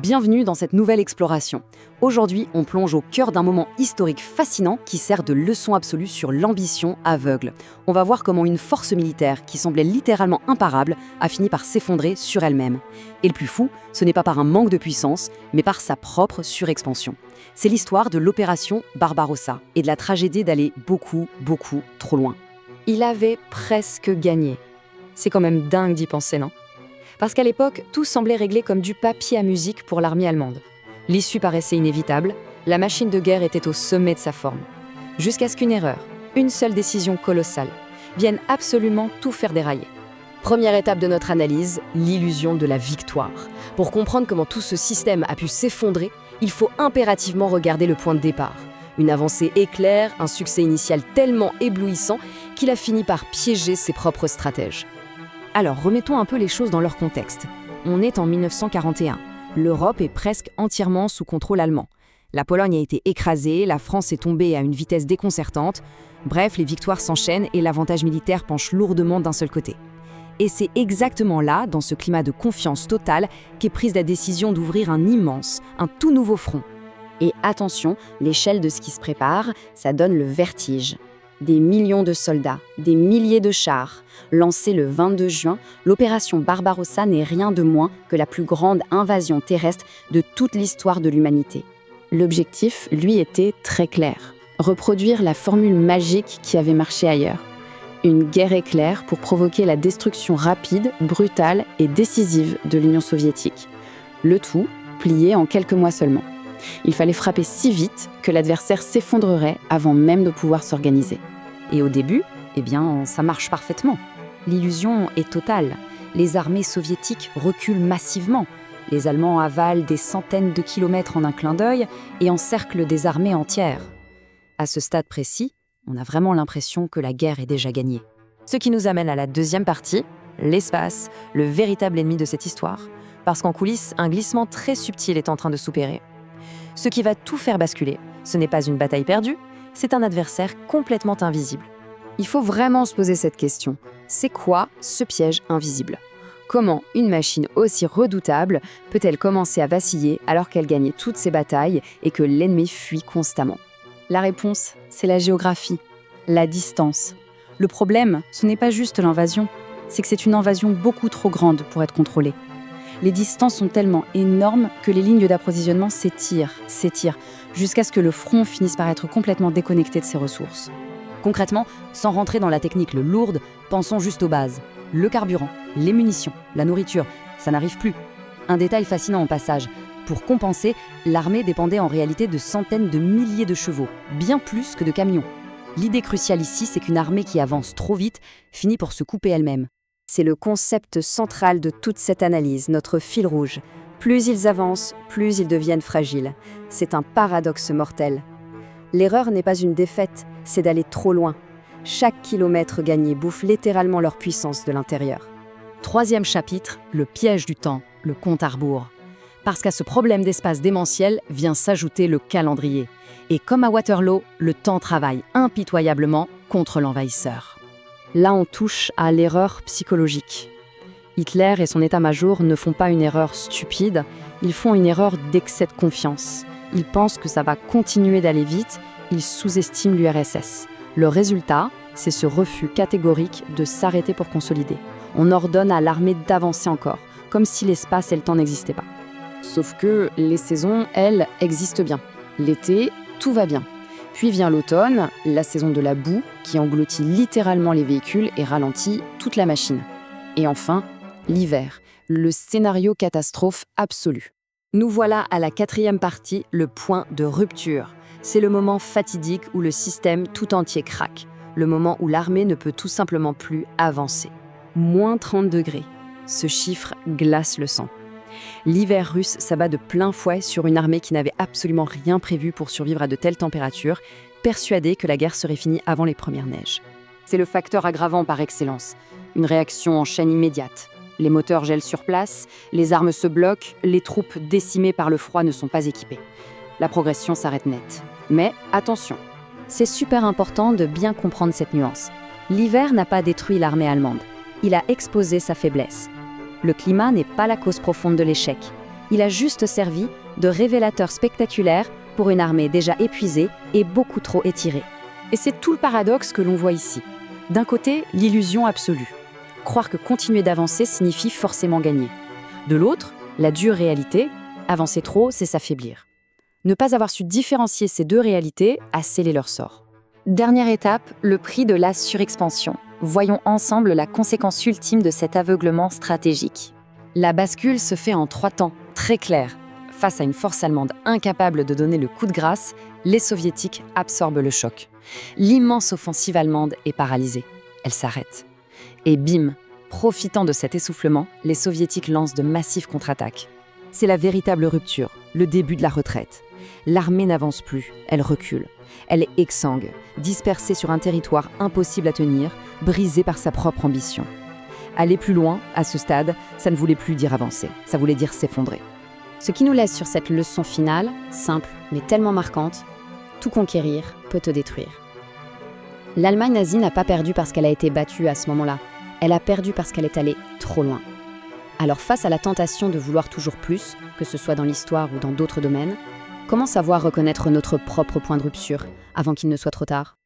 Bienvenue dans cette nouvelle exploration. Aujourd'hui, on plonge au cœur d'un moment historique fascinant qui sert de leçon absolue sur l'ambition aveugle. On va voir comment une force militaire qui semblait littéralement imparable a fini par s'effondrer sur elle-même. Et le plus fou, ce n'est pas par un manque de puissance, mais par sa propre surexpansion. C'est l'histoire de l'opération Barbarossa et de la tragédie d'aller beaucoup trop loin. Il avait presque gagné. C'est quand même dingue d'y penser, non ? Parce qu'à l'époque, tout semblait réglé comme du papier à musique pour l'armée allemande. L'issue paraissait inévitable, la machine de guerre était au sommet de sa forme. Jusqu'à ce qu'une erreur, une seule décision colossale, vienne absolument tout faire dérailler. Première étape de notre analyse, l'illusion de la victoire. Pour comprendre comment tout ce système a pu s'effondrer, il faut impérativement regarder le point de départ. Une avancée éclair, un succès initial tellement éblouissant qu'il a fini par piéger ses propres stratèges. Alors, remettons un peu les choses dans leur contexte. On est en 1941. L'Europe est presque entièrement sous contrôle allemand. La Pologne a été écrasée, la France est tombée à une vitesse déconcertante. Bref, les victoires s'enchaînent et l'avantage militaire penche lourdement d'un seul côté. Et c'est exactement là, dans ce climat de confiance totale, qu'est prise la décision d'ouvrir un tout nouveau front. Et attention, l'échelle de ce qui se prépare, ça donne le vertige. Des millions de soldats, des milliers de chars. Lancée le 22 juin, l'opération Barbarossa n'est rien de moins que la plus grande invasion terrestre de toute l'histoire de l'humanité. L'objectif, lui, était très clair. Reproduire la formule magique qui avait marché ailleurs. Une guerre éclair pour provoquer la destruction rapide, brutale et décisive de l'Union soviétique. Le tout plié en quelques mois seulement. Il fallait frapper si vite que l'adversaire s'effondrerait avant même de pouvoir s'organiser. Et au début, ça marche parfaitement. L'illusion est totale. Les armées soviétiques reculent massivement. Les Allemands avalent des centaines de kilomètres en un clin d'œil et encerclent des armées entières. À ce stade précis, on a vraiment l'impression que la guerre est déjà gagnée. Ce qui nous amène à la deuxième partie, l'espace, le véritable ennemi de cette histoire, parce qu'en coulisses, un glissement très subtil est en train de s'opérer. Ce qui va tout faire basculer, ce n'est pas une bataille perdue, c'est un adversaire complètement invisible. Il faut vraiment se poser cette question. C'est quoi ce piège invisible ? Comment une machine aussi redoutable peut-elle commencer à vaciller alors qu'elle gagnait toutes ses batailles et que l'ennemi fuit constamment ? La réponse, c'est la géographie, la distance. Le problème, ce n'est pas juste l'invasion, c'est que c'est une invasion beaucoup trop grande pour être contrôlée. Les distances sont tellement énormes que les lignes d'approvisionnement s'étirent, jusqu'à ce que le front finisse par être complètement déconnecté de ses ressources. Concrètement, sans rentrer dans la technique lourde, pensons juste aux bases. Le carburant, les munitions, la nourriture, ça n'arrive plus. Un détail fascinant en passage. Pour compenser, l'armée dépendait en réalité de centaines de milliers de chevaux, bien plus que de camions. L'idée cruciale ici, c'est qu'une armée qui avance trop vite finit par se couper elle-même. C'est le concept central de toute cette analyse, notre fil rouge. Plus ils avancent, plus ils deviennent fragiles. C'est un paradoxe mortel. L'erreur n'est pas une défaite, c'est d'aller trop loin. Chaque kilomètre gagné bouffe littéralement leur puissance de l'intérieur. Troisième chapitre, le piège du temps, le compte à rebours. Parce qu'à ce problème d'espace démentiel vient s'ajouter le calendrier. Et comme à Waterloo, le temps travaille impitoyablement contre l'envahisseur. Là, on touche à l'erreur psychologique. Hitler et son état-major ne font pas une erreur stupide, ils font une erreur d'excès de confiance. Ils pensent que ça va continuer d'aller vite, ils sous-estiment l'URSS. Le résultat, c'est ce refus catégorique de s'arrêter pour consolider. On ordonne à l'armée d'avancer encore, comme si l'espace et le temps n'existaient pas. Sauf que les saisons, elles, existent bien. L'été, tout va bien. Puis vient l'automne, la saison de la boue, qui engloutit littéralement les véhicules et ralentit toute la machine. Et enfin, l'hiver, le scénario catastrophe absolu. Nous voilà à la quatrième partie, le point de rupture. C'est le moment fatidique où le système tout entier craque. Le moment où l'armée ne peut tout simplement plus avancer. Moins 30 degrés. Ce chiffre glace le sang. L'hiver russe s'abat de plein fouet sur une armée qui n'avait absolument rien prévu pour survivre à de telles températures, persuadée que la guerre serait finie avant les premières neiges. C'est le facteur aggravant par excellence. Une réaction en chaîne immédiate. Les moteurs gèlent sur place, les armes se bloquent, les troupes décimées par le froid ne sont pas équipées. La progression s'arrête net. Mais attention, c'est super important de bien comprendre cette nuance. L'hiver n'a pas détruit l'armée allemande. Il a exposé sa faiblesse. Le climat n'est pas la cause profonde de l'échec. Il a juste servi de révélateur spectaculaire pour une armée déjà épuisée et beaucoup trop étirée. Et c'est tout le paradoxe que l'on voit ici. D'un côté, l'illusion absolue. Croire que continuer d'avancer signifie forcément gagner. De l'autre, la dure réalité, avancer trop, c'est s'affaiblir. Ne pas avoir su différencier ces deux réalités a scellé leur sort. Dernière étape, le prix de la surexpansion. Voyons ensemble la conséquence ultime de cet aveuglement stratégique. La bascule se fait en 3 temps, très clairs. Face à une force allemande incapable de donner le coup de grâce, les soviétiques absorbent le choc. L'immense offensive allemande est paralysée. Elle s'arrête. Et bim, profitant de cet essoufflement, les soviétiques lancent de massives contre-attaques. C'est la véritable rupture, le début de la retraite. L'armée n'avance plus, elle recule. Elle est exsangue, dispersée sur un territoire impossible à tenir, brisée par sa propre ambition. Aller plus loin, à ce stade, ça ne voulait plus dire avancer, ça voulait dire s'effondrer. Ce qui nous laisse sur cette leçon finale, simple mais tellement marquante, tout conquérir peut te détruire. L'Allemagne nazie n'a pas perdu parce qu'elle a été battue à ce moment-là, elle a perdu parce qu'elle est allée trop loin. Alors face à la tentation de vouloir toujours plus, que ce soit dans l'histoire ou dans d'autres domaines, comment savoir reconnaître notre propre point de rupture avant qu'il ne soit trop tard ?